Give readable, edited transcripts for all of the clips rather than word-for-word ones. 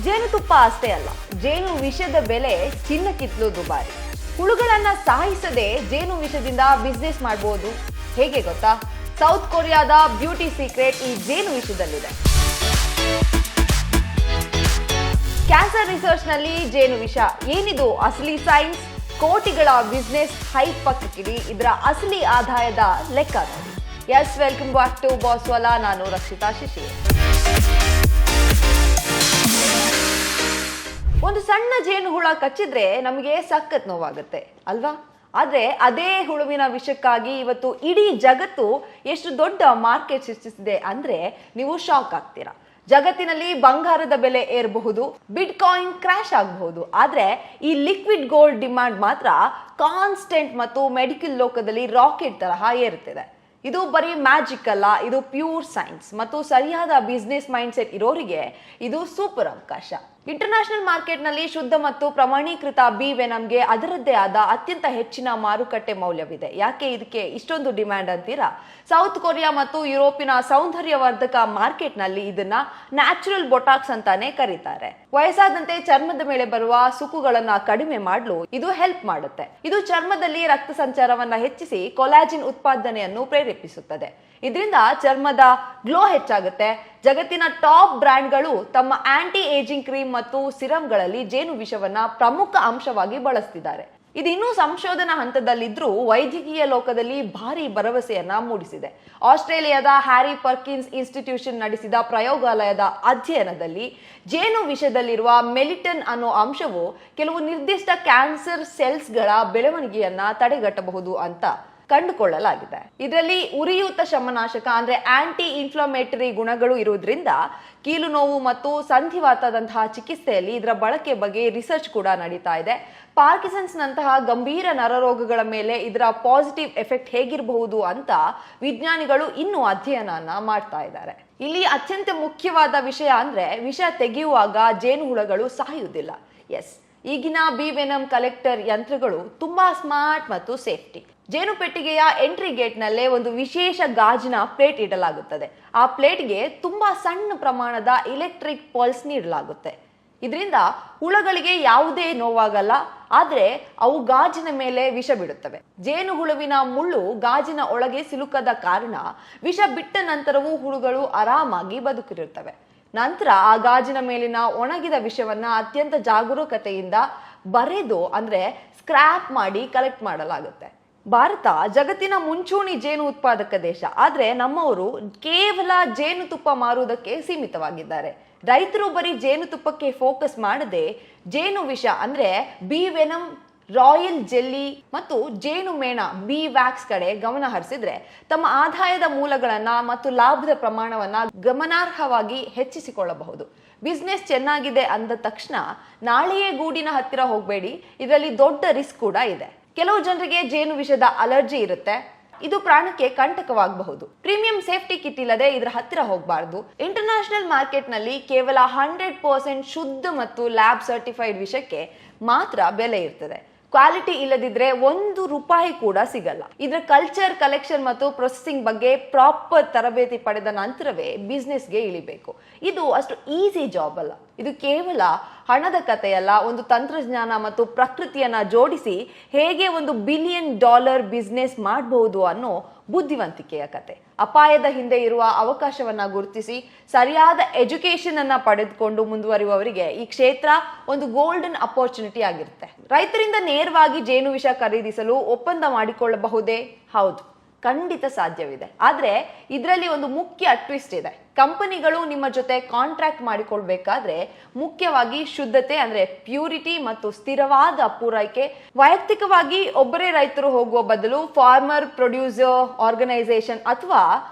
ಜೇನುತುಪ್ಪ ಅಷ್ಟೇ ಅಲ್ಲ, ಜೇನು ವಿಷದ ಬೆಲೆ ಚಿನ್ನಕ್ಕಿಂತಲೂ ದುಬಾರಿ. ಹುಳುಗಳನ್ನ ಸಾಯಿಸದೆ ಜೇನು ವಿಷದಿಂದ ಬಿಸ್ನೆಸ್ ಮಾಡಬಹುದು. ಹೇಗೆ ಗೊತ್ತಾ? ಸೌತ್ ಕೊರಿಯಾದ ಬ್ಯೂಟಿ ಸೀಕ್ರೆಟ್ ಈ ಜೇನು ವಿಷದಲ್ಲಿದೆ. ಕ್ಯಾನ್ಸರ್ ರಿಸರ್ಚ್ ನಲ್ಲಿ ಜೇನು ವಿಷ ಏನಿದು ಅಸಲಿ ಸೈನ್ಸ್? ಕೋಟಿಗಳ ಬಿಸ್ನೆಸ್ ಹೈಪ್ ಪಕ್ಕಕ್ಕಿಡಿ, ಇದರ ಅಸಲಿ ಆದಾಯದ ಲೆಕ್ಕ ನೋಡಿ. Yes, welcome back to Bosswala. ನಾನು ರಕ್ಷಿತಾ ಶಿಶಿ. ಒಂದು ಸಣ್ಣ ಜೇನು ಹುಳ ಕಚ್ಚಿದ್ರೆ ನಮಗೆ ಸಖತ್ ನೋವಾಗುತ್ತೆ ಅಲ್ವಾ? ಆದ್ರೆ ಅದೇ ಹುಳುವಿನ ವಿಷಕ್ಕಾಗಿ ಇವತ್ತು ಇಡೀ ಜಗತ್ತು ಎಷ್ಟು ದೊಡ್ಡ ಮಾರ್ಕೆಟ್ ಸೃಷ್ಟಿಸಿದೆ ಅಂದ್ರೆ ನೀವು ಶಾಕ್ ಆಗ್ತೀರಾ. ಜಗತ್ತಿನಲ್ಲಿ ಬಂಗಾರದ ಬೆಲೆ ಏರಬಹುದು, ಬಿಟ್ ಕಾಯಿನ್ ಕ್ರಾಶ್ ಆಗಬಹುದು, ಆದ್ರೆ ಈ ಲಿಕ್ವಿಡ್ ಗೋಲ್ಡ್ ಡಿಮಾಂಡ್ ಮಾತ್ರ ಕಾನ್ಸ್ಟೆಂಟ್ ಮತ್ತು ಮೆಡಿಕಲ್ ಲೋಕದಲ್ಲಿ ರಾಕೆಟ್ ತರಹ ಏರುತ್ತಿದೆ. ಇದು ಬರೀ ಮ್ಯಾಜಿಕ್ ಅಲ್ಲ, ಇದು ಪ್ಯೂರ್ ಸೈನ್ಸ್ ಮತ್ತು ಸರಿಯಾದ ಬಿಸ್ನೆಸ್ ಮೈಂಡ್ ಸೆಟ್ ಇರೋರಿಗೆ ಇದು ಸೂಪರ್ ಅವಕಾಶ. ಇಂಟರ್ನ್ಯಾಷನಲ್ ಮಾರ್ಕೆಟ್ ನಲ್ಲಿ ಶುದ್ಧ ಮತ್ತು ಪ್ರಮಾಣೀಕೃತ ಬಿ ವೆನಮ್ಗೆ ಅದರದ್ದೇ ಆದ ಅತ್ಯಂತ ಹೆಚ್ಚಿನ ಮಾರುಕಟ್ಟೆ ಮೌಲ್ಯವಿದೆ. ಯಾಕೆ ಇದಕ್ಕೆ ಇಷ್ಟೊಂದು ಡಿಮ್ಯಾಂಡ್ ಅಂತೀರಾ? ಸೌತ್ ಕೊರಿಯಾ ಮತ್ತು ಯುರೋಪಿನ ಸೌಂದರ್ಯವರ್ಧಕ ಮಾರ್ಕೆಟ್ ನಲ್ಲಿ ಇದನ್ನ ನ್ಯಾಚುರಲ್ ಬೊಟಾಕ್ಸ್ ಅಂತಾನೆ ಕರೀತಾರೆ. ವಯಸ್ಸಾದಂತೆ ಚರ್ಮದ ಮೇಲೆ ಬರುವ ಸುಕ್ಕುಗಳನ್ನ ಕಡಿಮೆ ಮಾಡಲು ಇದು ಹೆಲ್ಪ್ ಮಾಡುತ್ತೆ. ಇದು ಚರ್ಮದಲ್ಲಿ ರಕ್ತ ಸಂಚಾರವನ್ನ ಹೆಚ್ಚಿಸಿ ಕೊಲಾಜಿನ್ ಉತ್ಪಾದನೆಯನ್ನು ಪ್ರೇರೇಪಿಸುತ್ತದೆ. ಇದರಿಂದ ಚರ್ಮದ ಗ್ಲೋ ಹೆಚ್ಚಾಗುತ್ತೆ. ಜಗತ್ತಿನ ಟಾಪ್ ಬ್ರ್ಯಾಂಡ್ಗಳು ತಮ್ಮ ಆಂಟಿ ಏಜಿಂಗ್ ಕ್ರೀಮ್ ಮತ್ತು ಸಿರಮ್ಗಳಲ್ಲಿ ಜೇನು ವಿಷವನ್ನ ಪ್ರಮುಖ ಅಂಶವಾಗಿ ಬಳಸ್ತಿದ್ದಾರೆ. ಇದು ಇನ್ನೂ ಸಂಶೋಧನಾ ಹಂತದಲ್ಲಿದ್ರೂ ವೈದ್ಯಕೀಯ ಲೋಕದಲ್ಲಿ ಭಾರಿ ಭರವಸೆಯನ್ನ ಮೂಡಿಸಿದೆ. ಆಸ್ಟ್ರೇಲಿಯಾದ ಹ್ಯಾರಿ ಪರ್ಕಿನ್ಸ್ ಇನ್ಸ್ಟಿಟ್ಯೂಷನ್ ನಡೆಸಿದ ಪ್ರಯೋಗಾಲಯದ ಅಧ್ಯಯನದಲ್ಲಿ ಜೇನು ವಿಷದಲ್ಲಿರುವ ಮೆಲಿಟನ್ ಅನ್ನೋ ಅಂಶವು ಕೆಲವು ನಿರ್ದಿಷ್ಟ ಕ್ಯಾನ್ಸರ್ ಸೆಲ್ಸ್ಗಳ ಬೆಳವಣಿಗೆಯನ್ನ ತಡೆಗಟ್ಟಬಹುದು ಅಂತ ಕಂಡುಕೊಳ್ಳಲಾಗಿದೆ. ಇದರಲ್ಲಿ ಉರಿಯೂತ ಶಮನಾಶಕ ಅಂದ್ರೆ ಆಂಟಿ ಇನ್ಫ್ಲಮೇಟರಿ ಗುಣಗಳು ಇರುವುದರಿಂದ ಕೀಲು ನೋವು ಮತ್ತು ಸಂಧಿವಾತದಂತಹ ಚಿಕಿತ್ಸೆಯಲ್ಲಿ ಇದರ ಬಳಕೆ ಬಗ್ಗೆ ರಿಸರ್ಚ್ ಕೂಡ ನಡೀತಾ ಇದೆ. ಪಾರ್ಕಿನ್ಸನ್ಸ್ ನಂತಹ ಗಂಭೀರ ನರರೋಗಗಳ ಮೇಲೆ ಇದರ ಪಾಸಿಟಿವ್ ಎಫೆಕ್ಟ್ ಹೇಗಿರಬಹುದು ಅಂತ ವಿಜ್ಞಾನಿಗಳು ಇನ್ನೂ ಅಧ್ಯಯನ ಮಾಡ್ತಾ ಇದ್ದಾರೆ. ಇಲ್ಲಿ ಅತ್ಯಂತ ಮುಖ್ಯವಾದ ವಿಷಯ ಅಂದ್ರೆ ವಿಷ ತೆಗೆಯುವಾಗ ಜೇನು ಹುಳಗಳು ಸಾಯುವುದಿಲ್ಲ. ಎಸ್, ಈಗಿನ ಬಿ ವೆನಮ್ ಕಲೆಕ್ಟರ್ ಯಂತ್ರಗಳು ತುಂಬಾ ಸ್ಮಾರ್ಟ್ ಮತ್ತು ಸೇಫ್ಟಿ. ಜೇನು ಪೆಟ್ಟಿಗೆಯ ಎಂಟ್ರಿ ಗೇಟ್ ನಲ್ಲೇ ಒಂದು ವಿಶೇಷ ಗಾಜಿನ ಪ್ಲೇಟ್ ಇಡಲಾಗುತ್ತದೆ. ಆ ಪ್ಲೇಟ್ಗೆ ತುಂಬಾ ಸಣ್ಣ ಪ್ರಮಾಣದ ಎಲೆಕ್ಟ್ರಿಕ್ ಪಲ್ಸ್ ನೀಡಲಾಗುತ್ತೆ. ಇದರಿಂದ ಹುಳಗಳಿಗೆ ಯಾವುದೇ ನೋವಾಗಲ್ಲ, ಆದ್ರೆ ಅವು ಗಾಜಿನ ಮೇಲೆ ವಿಷ ಬಿಡುತ್ತವೆ. ಜೇನು ಹುಳುವಿನ ಮುಳ್ಳು ಗಾಜಿನ ಒಳಗೆ ಸಿಲುಕದ ಕಾರಣ ವಿಷ ಬಿಟ್ಟ ನಂತರವೂ ಹುಳುಗಳು ಆರಾಮಾಗಿ ಬದುಕಿರುತ್ತವೆ. ನಂತರ ಆ ಗಾಜಿನ ಮೇಲಿನ ಒಣಗಿದ ವಿಷವನ್ನ ಅತ್ಯಂತ ಜಾಗರೂಕತೆಯಿಂದ ಬರೆದು ಅಂದ್ರೆ ಸ್ಕ್ರಾಪ್ ಮಾಡಿ ಕಲೆಕ್ಟ್ ಮಾಡಲಾಗುತ್ತೆ. ಭಾರತ ಜಗತ್ತಿನ ಮುಂಚೂಣಿ ಜೇನು ಉತ್ಪಾದಕ ದೇಶ, ಆದ್ರೆ ನಮ್ಮವರು ಕೇವಲ ಜೇನುತುಪ್ಪ ಮಾರುವುದಕ್ಕೆ ಸೀಮಿತವಾಗಿದ್ದಾರೆ. ರೈತರು ಬರೀ ಜೇನುತುಪ್ಪಕ್ಕೆ ಫೋಕಸ್ ಮಾಡದೆ ಜೇನು ವಿಷ ಅಂದ್ರೆ ಬಿ ವೆನಮ್, ರಾಯಲ್ ಜೆಲ್ಲಿ ಮತ್ತು ಜೇನು ಮೇಣ ಬಿ ವ್ಯಾಕ್ಸ್ ಕಡೆ ಗಮನ ಹರಿಸಿದ್ರೆ ತಮ್ಮ ಆದಾಯದ ಮೂಲಗಳನ್ನ ಮತ್ತು ಲಾಭದ ಪ್ರಮಾಣವನ್ನ ಗಮನಾರ್ಹವಾಗಿ ಹೆಚ್ಚಿಸಿಕೊಳ್ಳಬಹುದು. ಬಿಸ್ನೆಸ್ ಚೆನ್ನಾಗಿದೆ ಅಂದ ತಕ್ಷಣ ನಾಳೆಯೇ ಗೂಡಿನ ಹತ್ತಿರ ಹೋಗಬೇಡಿ, ಇದರಲ್ಲಿ ದೊಡ್ಡ ರಿಸ್ಕ್ ಕೂಡ ಇದೆ. ಕೆಲವು ಜನರಿಗೆ ಜೇನು ವಿಷದ ಅಲರ್ಜಿ ಇರುತ್ತೆ, ಇದು ಪ್ರಾಣಕ್ಕೆ ಕಂಟಕವಾಗಬಹುದು. ಪ್ರೀಮಿಯಂ ಸೇಫ್ಟಿ ಕಿಟ್ ಇಲ್ಲದೆ ಇದರ ಹತ್ತಿರ ಹೋಗಬಾರದು. ಇಂಟರ್ನ್ಯಾಷನಲ್ ಮಾರ್ಕೆಟ್ ನಲ್ಲಿ ಕೇವಲ 100% ಶುದ್ಧ ಮತ್ತು ಲ್ಯಾಬ್ ಸರ್ಟಿಫೈಡ್ ವಿಷಕ್ಕೆ ಮಾತ್ರ ಬೆಲೆ ಇರ್ತದೆ. ಕ್ವಾಲಿಟಿ ಇಲ್ಲದಿದ್ರೆ ₹1 ಕೂಡ ಸಿಗಲ್ಲ. ಇದರ ಕಲ್ಚರ್, ಕಲೆಕ್ಷನ್ ಮತ್ತು ಪ್ರೊಸೆಸಿಂಗ್ ಬಗ್ಗೆ ಪ್ರಾಪರ್ ತರಬೇತಿ ಪಡೆದ ನಂತರವೇ ಬಿಸ್ನೆಸ್ಗೆ ಇಳಿಬೇಕು. ಇದು ಅಷ್ಟು ಈಸಿ ಜಾಬ್ ಅಲ್ಲ. ಇದು ಕೇವಲ ಹಣದ ಕಥೆಯಲ್ಲ, ಒಂದು ತಂತ್ರಜ್ಞಾನ ಮತ್ತು ಪ್ರಕೃತಿಯನ್ನ ಜೋಡಿಸಿ ಹೇಗೆ $1 ಬಿಲಿಯನ್ ಬಿಸ್ನೆಸ್ ಮಾಡಬಹುದು ಅನ್ನೋ ಬುದ್ಧಿವಂತಿಕೆಯ ಕತೆ. ಅಪಾಯದ ಹಿಂದೆ ಇರುವ ಅವಕಾಶವನ್ನ ಗುರುತಿಸಿ ಸರಿಯಾದ ಎಜುಕೇಶನ್ ಅನ್ನ ಪಡೆದುಕೊಂಡು ಮುಂದುವರಿಯುವವರಿಗೆ ಈ ಕ್ಷೇತ್ರ ಒಂದು ಗೋಲ್ಡನ್ ಅಪರ್ಚುನಿಟಿ ಆಗಿರುತ್ತೆ. ರೈತರಿಂದ ನೇರವಾಗಿ ಜೇನು ವಿಷ ಖರೀದಿಸಲು ಒಪ್ಪಂದ ಮಾಡಿಕೊಳ್ಳಬಹುದೇ? ಹೌದು, ಖಂಡಿತ ಸಾಧ್ಯವಿದೆ. ಆದ್ರೆ ಇದರಲ್ಲಿ ಒಂದು ಮುಖ್ಯ ಟ್ವಿಸ್ಟ್ ಇದೆ. ಕಂಪನಿಗಳು ನಿಮ್ಮ ಜೊತೆ ಕಾಂಟ್ರಾಕ್ಟ್ ಮಾಡಿಕೊಳ್ಬೇಕಾದ್ರೆ ಮುಖ್ಯವಾಗಿ ಶುದ್ಧತೆ ಅಂದ್ರೆ ಪ್ಯೂರಿಟಿ ಮತ್ತು ಸ್ಥಿರವಾದ ಪೂರೈಕೆ. ವೈಯಕ್ತಿಕವಾಗಿ ಒಬ್ಬರೇ ರೈತರು ಹೋಗುವ ಬದಲು ಫಾರ್ಮರ್ ಪ್ರೊಡ್ಯೂಸರ್ ಆರ್ಗನೈಸೇಷನ್ ಅಥವಾ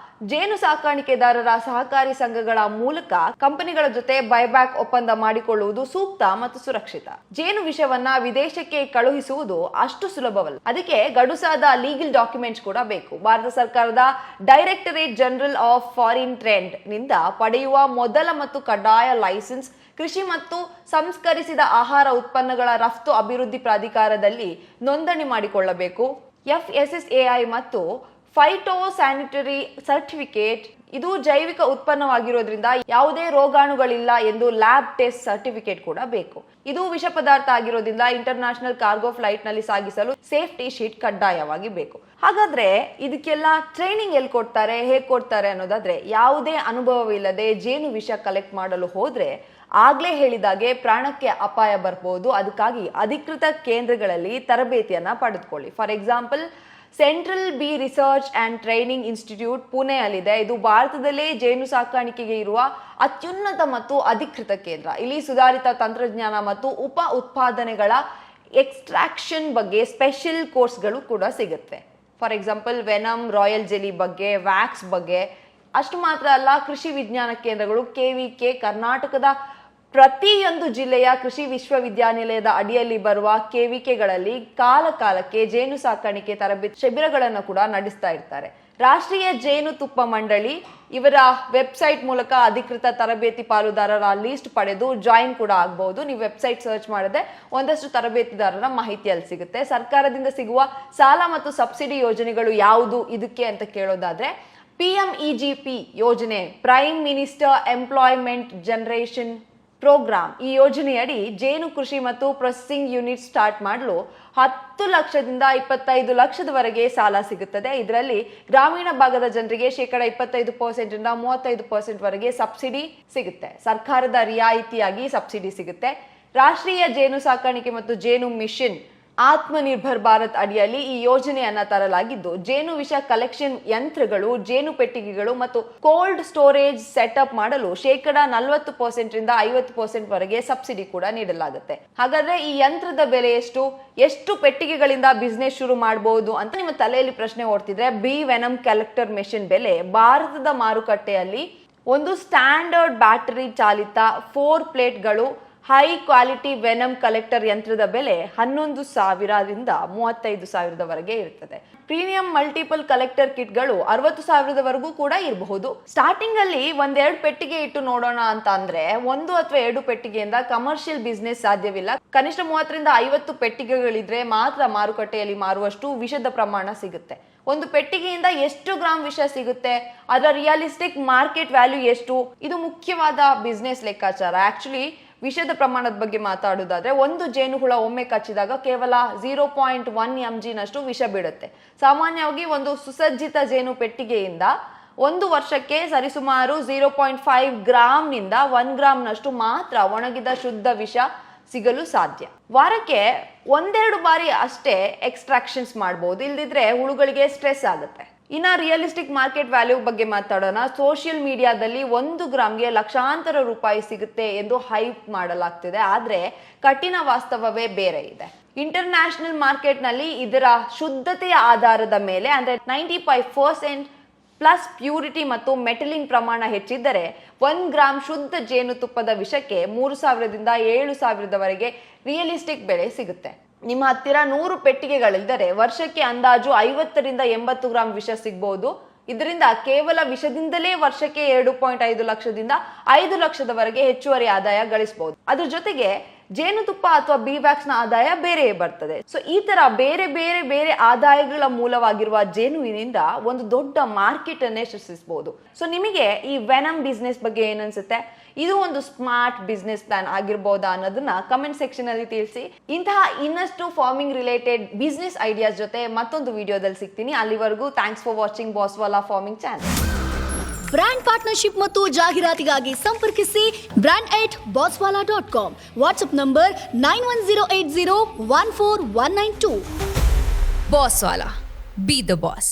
ಜೇನು ಸಾಕಾಣಿಕೆದಾರರ ಸಹಕಾರಿ ಸಂಘಗಳ ಮೂಲಕ ಕಂಪನಿಗಳ ಜೊತೆ ಬೈಬ್ಯಾಕ್ ಒಪ್ಪಂದ ಮಾಡಿಕೊಳ್ಳುವುದು ಸೂಕ್ತ ಮತ್ತು ಸುರಕ್ಷಿತ. ಜೇನು ವಿಷವನ್ನ ವಿದೇಶಕ್ಕೆ ಕಳುಹಿಸುವುದು ಅಷ್ಟು ಸುಲಭವಲ್ಲ. ಅದಕ್ಕೆ ಗಡುಸಾದ ಲೀಗಲ್ ಡಾಕ್ಯುಮೆಂಟ್ಸ್ ಕೂಡ ಬೇಕು. ಭಾರತ ಸರ್ಕಾರದ directorate general of foreign trade ನಿಂದ ಪಡೆಯುವ ಮೊದಲ ಮತ್ತು ಕಡ್ಡಾಯ ಲೈಸೆನ್ಸ್ ಕೃಷಿ ಮತ್ತು ಸಂಸ್ಕರಿಸಿದ ಆಹಾರ ಉತ್ಪನ್ನಗಳ ರಫ್ತು ಅಭಿವೃದ್ಧಿ ಪ್ರಾಧಿಕಾರದಲ್ಲಿ ನೋಂದಣಿ ಮಾಡಿಕೊಳ್ಳಬೇಕು. FSSAI ಮತ್ತು ಫೈಟೋಸ್ಯಾನಿಟರಿ ಸರ್ಟಿಫಿಕೇಟ್, ಇದು ಜೈವಿಕ ಉತ್ಪನ್ನವಾಗಿರೋದ್ರಿಂದ ಯಾವುದೇ ರೋಗಾಣುಗಳಿಲ್ಲ ಎಂದು ಲ್ಯಾಬ್ ಟೆಸ್ಟ್ ಸರ್ಟಿಫಿಕೇಟ್ ಕೂಡ ಬೇಕು. ಇದು ವಿಷ ಪದಾರ್ಥ ಆಗಿರೋದ್ರಿಂದ ಇಂಟರ್ನ್ಯಾಷನಲ್ ಕಾರ್ಗೋ ಫ್ಲೈಟ್ ನಲ್ಲಿ ಸಾಗಿಸಲು ಸೇಫ್ಟಿ ಶೀಟ್ ಕಡ್ಡಾಯವಾಗಿ ಬೇಕು. ಹಾಗಾದ್ರೆ ಇದಕ್ಕೆಲ್ಲ ಟ್ರೈನಿಂಗ್ ಎಲ್ಲಿ ಕೊಡ್ತಾರೆ, ಹೇಗೆ ಕೊಡ್ತಾರೆ ಅನ್ನೋದಾದ್ರೆ, ಯಾವುದೇ ಅನುಭವವಿಲ್ಲದೆ ಜೇನು ವಿಷ ಕಲೆಕ್ಟ್ ಮಾಡಲು ಹೋದ್ರೆ ಆಗ್ಲೇ ಹೇಳಿದಾಗೆ ಪ್ರಾಣಕ್ಕೆ ಅಪಾಯ ಬರ್ಬೋದು. ಅದಕ್ಕಾಗಿ ಅಧಿಕೃತ ಕೇಂದ್ರಗಳಲ್ಲಿ ತರಬೇತಿಯನ್ನ ಪಡೆದುಕೊಳ್ಳಿ. For example, central bee research and training institute ಪುಣೆಯಲ್ಲಿದೆ. ಇದು ಭಾರತದಲ್ಲೇ ಜೇನು ಸಾಕಾಣಿಕೆಗೆ ಇರುವ ಅತ್ಯುನ್ನತ ಮತ್ತು ಅಧಿಕೃತ ಕೇಂದ್ರ. ಇಲ್ಲಿ ಸುಧಾರಿತ ತಂತ್ರಜ್ಞಾನ ಮತ್ತು ಉಪ ಉತ್ಪಾದನೆಗಳ ಎಕ್ಸ್ಟ್ರಾಕ್ಷನ್ ಬಗ್ಗೆ ಸ್ಪೆಷಲ್ ಕೋರ್ಸ್ಗಳು ಕೂಡ ಸಿಗುತ್ತೆ. For example, venom, royal jelly ಬಗ್ಗೆ, ವ್ಯಾಕ್ಸ್ ಬಗ್ಗೆ. ಅಷ್ಟು ಮಾತ್ರ ಅಲ್ಲ, ಕೃಷಿ ವಿಜ್ಞಾನ ಕೇಂದ್ರಗಳು KVK ಕರ್ನಾಟಕದ ಪ್ರತಿಯೊಂದು ಜಿಲ್ಲೆಯ ಕೃಷಿ ವಿಶ್ವವಿದ್ಯಾನಿಲಯದ ಅಡಿಯಲ್ಲಿ ಬರುವ KVKಗಳಲ್ಲಿ ಕಾಲಕ್ಕೆ ಜೇನು ಸಾಕಾಣಿಕೆ ತರಬೇತಿ ಶಿಬಿರಗಳನ್ನು ಕೂಡ ನಡೆಸ್ತಾ ಇರ್ತಾರೆ. ರಾಷ್ಟ್ರೀಯ ಜೇನುತುಪ್ಪ ಮಂಡಳಿ ಇವರ ವೆಬ್ಸೈಟ್ ಮೂಲಕ ಅಧಿಕೃತ ತರಬೇತಿ ಪಾಲುದಾರರ ಲೀಸ್ಟ್ ಪಡೆದು ಜಾಯಿನ್ ಕೂಡ ಆಗಬಹುದು. ನೀವು ವೆಬ್ಸೈಟ್ ಸರ್ಚ್ ಮಾಡಿದ್ರೆ ಒಂದಷ್ಟು ತರಬೇತಿದಾರರ ಮಾಹಿತಿ ಅಲ್ಲಿ ಸಿಗುತ್ತೆ. ಸರ್ಕಾರದಿಂದ ಸಿಗುವ ಸಾಲ ಮತ್ತು ಸಬ್ಸಿಡಿ ಯೋಜನೆಗಳು ಯಾವುದು ಇದಕ್ಕೆ ಅಂತ ಕೇಳೋದಾದ್ರೆ, PMEGP ಯೋಜನೆ, prime minister employment generation program. ಈ ಯೋಜನೆಯಡಿ ಜೇನು ಕೃಷಿ ಮತ್ತು ಪ್ರೊಸೆಸಿಂಗ್ ಯೂನಿಟ್ ಸ್ಟಾರ್ಟ್ ಮಾಡಲು 10 ಲಕ್ಷದಿಂದ 25 ಲಕ್ಷದವರೆಗೆ ಸಾಲ ಸಿಗುತ್ತದೆ. ಇದರಲ್ಲಿ ಗ್ರಾಮೀಣ ಭಾಗದ ಜನರಿಗೆ 25% ಇಂದ 35% ವರೆಗೆ ಸಬ್ಸಿಡಿ ಸಿಗುತ್ತೆ. ಸರ್ಕಾರದ ರಿಯಾಯಿತಿಯಾಗಿ ಸಬ್ಸಿಡಿ ಸಿಗುತ್ತೆ. ರಾಷ್ಟ್ರೀಯ ಜೇನು ಸಾಕಾಣಿಕೆ ಮತ್ತು ಜೇನು ಮಿಷನ್ ಆತ್ಮನಿರ್ಭರ್ ಭಾರತ್ ಅಡಿಯಲ್ಲಿ ಈ ಯೋಜನೆಯನ್ನ ತರಲಾಗಿದ್ದು, ಜೇನು ವಿಷ ಕಲೆಕ್ಷನ್ ಯಂತ್ರಗಳು, ಜೇನು ಪೆಟ್ಟಿಗೆಗಳು ಮತ್ತು ಕೋಲ್ಡ್ ಸ್ಟೋರೇಜ್ ಸೆಟಪ್ ಮಾಡಲು 40% ಇಂದ 50% ವರೆಗೆ ಸಬ್ಸಿಡಿ ಕೂಡ ನೀಡಲಾಗುತ್ತೆ. ಹಾಗಾದ್ರೆ ಈ ಯಂತ್ರದ ಬೆಲೆ ಎಷ್ಟು ಪೆಟ್ಟಿಗೆಗಳಿಂದ ಬಿಸ್ನೆಸ್ ಶುರು ಮಾಡಬಹುದು ಅಂತ ನಿಮ್ಮ ತಲೆಯಲ್ಲಿ ಪ್ರಶ್ನೆ ಓಡ್ತಿದ್ರೆ, ಬಿ ವೆನಮ್ ಕಲೆಕ್ಟರ್ ಮೆಷಿನ್ ಬೆಲೆ ಭಾರತದ ಮಾರುಕಟ್ಟೆಯಲ್ಲಿ ಒಂದು ಸ್ಟ್ಯಾಂಡರ್ಡ್ ಬ್ಯಾಟರಿ ಚಾಲಿತ 4 ಪ್ಲೇಟ್ಗಳು ಹೈ ಕ್ವಾಲಿಟಿ ವೆನಮ್ ಕಲೆಕ್ಟರ್ ಯಂತ್ರದ ಬೆಲೆ 11,000ರಿಂದ 35,000ವರೆಗೆ ಇರುತ್ತದೆ. ಪ್ರೀಮಿಯಂ ಮಲ್ಟಿಪಲ್ ಕಲೆಕ್ಟರ್ ಕಿಟ್ಗಳು 60,000ವರೆಗೂ ಕೂಡ ಇರಬಹುದು. ಸ್ಟಾರ್ಟಿಂಗ್ ಅಲ್ಲಿ 1-2 ಪೆಟ್ಟಿಗೆ ಇಟ್ಟು ನೋಡೋಣ ಅಂತ ಅಂದ್ರೆ 1 ಅಥವಾ 2 ಪೆಟ್ಟಿಗೆಯಿಂದ ಕಮರ್ಷಿಯಲ್ ಬಿಸ್ನೆಸ್ ಸಾಧ್ಯವಿಲ್ಲ. ಕನಿಷ್ಠ 30ರಿಂದ 50 ಪೆಟ್ಟಿಗೆಗಳಿದ್ರೆ ಮಾತ್ರ ಮಾರುಕಟ್ಟೆಯಲ್ಲಿ ಮಾರುವಷ್ಟು ವಿಷದ ಪ್ರಮಾಣ ಸಿಗುತ್ತೆ. ಒಂದು ಪೆಟ್ಟಿಗೆಯಿಂದ ಎಷ್ಟು ಗ್ರಾಂ ವಿಷ ಸಿಗುತ್ತೆ, ಅದರ ರಿಯಲಿಸ್ಟಿಕ್ ಮಾರ್ಕೆಟ್ ವ್ಯಾಲ್ಯೂ ಎಷ್ಟು, ಇದು ಮುಖ್ಯವಾದ ಬಿಸ್ನೆಸ್ ಲೆಕ್ಕಾಚಾರ. ಆಕ್ಚುಲಿ ವಿಷದ ಪ್ರಮಾಣದ ಬಗ್ಗೆ ಮಾತಾಡೋದಾದ್ರೆ, ಒಂದು ಜೇನುಹುಳ ಒಮ್ಮೆ ಕಚ್ಚಿದಾಗ ಕೇವಲ 0.1 mg ನಷ್ಟು ವಿಷ ಬಿಡುತ್ತೆ. ಸಾಮಾನ್ಯವಾಗಿ ಒಂದು ಸುಸಜ್ಜಿತ ಜೇನು ಪೆಟ್ಟಿಗೆಯಿಂದ 1 ವರ್ಷಕ್ಕೆ ಸರಿಸುಮಾರು 0.5 ಗ್ರಾಂನಿಂದ 1 ಗ್ರಾಂನಷ್ಟು ಮಾತ್ರ ಒಣಗಿದ ಶುದ್ಧ ವಿಷ ಸಿಗಲು ಸಾಧ್ಯ. ವಾರಕ್ಕೆ 1-2 ಬಾರಿ ಅಷ್ಟೇ ಎಕ್ಸ್ಟ್ರಾಕ್ಷನ್ಸ್ ಮಾಡಬಹುದು, ಇಲ್ದಿದ್ರೆ ಹುಳುಗಳಿಗೆ ಸ್ಟ್ರೆಸ್ ಆಗುತ್ತೆ. ಇನ್ನ ರಿಯಲಿಸ್ಟಿಕ್ ಮಾರ್ಕೆಟ್ ವ್ಯಾಲ್ಯೂ ಬಗ್ಗೆ ಮಾತಾಡೋಣ. ಸೋಷಿಯಲ್ ಮೀಡಿಯಾದಲ್ಲಿ 1 ಗ್ರಾಂಗೆ ಲಕ್ಷಾಂತರ ರೂಪಾಯಿ ಸಿಗುತ್ತೆ ಎಂದು ಹೈಪ್ ಮಾಡಲಾಗ್ತಿದೆ. ಆದ್ರೆ ಕಠಿಣ ವಾಸ್ತವವೇ ಬೇರೆ ಇದೆ. ಇಂಟರ್ನ್ಯಾಷನಲ್ ಮಾರ್ಕೆಟ್ ನಲ್ಲಿ ಇದರ ಶುದ್ಧತೆಯ ಆಧಾರದ ಮೇಲೆ, ಅಂದ್ರೆ 95% ಪ್ಲಸ್ ಪ್ಯೂರಿಟಿ ಮತ್ತು ಮೆಟಲಿನ್ ಪ್ರಮಾಣ ಹೆಚ್ಚಿದ್ದರೆ 1 ಗ್ರಾಂ ಶುದ್ಧ ಜೇನುತುಪ್ಪದ ವಿಷಕ್ಕೆ 3,000ದಿಂದ 7,000ವರೆಗೆ ರಿಯಲಿಸ್ಟಿಕ್ ಬೆಲೆ ಸಿಗುತ್ತೆ. ನಿಮ್ಮ ಹತ್ತಿರ 100 ಪೆಟ್ಟಿಗೆಗಳಿದ್ದರೆ ವರ್ಷಕ್ಕೆ ಅಂದಾಜು 50ರಿಂದ 80 ಗ್ರಾಂ ವಿಷ ಸಿಗಬಹುದು. ಇದರಿಂದ ಕೇವಲ ವಿಷದಿಂದಲೇ ವರ್ಷಕ್ಕೆ 2.5 ಲಕ್ಷದಿಂದ 5 ಲಕ್ಷದವರೆಗೆ ಹೆಚ್ಚುವರಿ ಆದಾಯ ಗಳಿಸಬಹುದು. ಅದ್ರ ಜೊತೆಗೆ ಜೇನುತುಪ್ಪ ಅಥವಾ ಬೀವ್ಯಾಕ್ಸ್ ನ ಆದಾಯ ಬೇರೆ ಬರ್ತದೆ. ಸೊ ಈ ತರ ಬೇರೆ ಆದಾಯಗಳ ಮೂಲವಾಗಿರುವ ಜೇನುವಿನಿಂದ ಒಂದು ದೊಡ್ಡ ಮಾರ್ಕೆಟ್ ಅನ್ನೇ ಸೃಷ್ಟಿಸಬಹುದು. ಸೊ ನಿಮಗೆ ಈ ವೆನಮ್ ಬಿಸ್ನೆಸ್ ಬಗ್ಗೆ ಏನನ್ಸುತ್ತೆ? ಇದು ಒಂದು ಸ್ಮಾರ್ಟ್ ಬಿಸ್ನೆಸ್ ಪ್ಲಾನ್ ಆಗಿರ್ಬೋದಾ ಅನ್ನೋದನ್ನ ಕಮೆಂಟ್ ಸೆಕ್ಷನ್ ಅಲ್ಲಿ ತಿಳಿಸಿ. ಇಂತಹ ಇನ್ನಷ್ಟು ಫಾರ್ಮಿಂಗ್ ರಿಲೇಟೆಡ್ ಬಿಸ್ನೆಸ್ ಐಡಿಯಾಸ್ ಜೊತೆ ಮತ್ತೊಂದು ವಿಡಿಯೋದಲ್ಲಿ ಸಿಗ್ತೀನಿ. ಅಲ್ಲಿವರೆಗೂ thanks for watching Bosswala farming channel. Brand partnership ಮತ್ತು ಜಾಹೀರಾತಿಗಾಗಿ ಸಂಪರ್ಕಿಸಿ brand@bosswala.com. WhatsApp number 9108014192. Bosswala. Be the boss.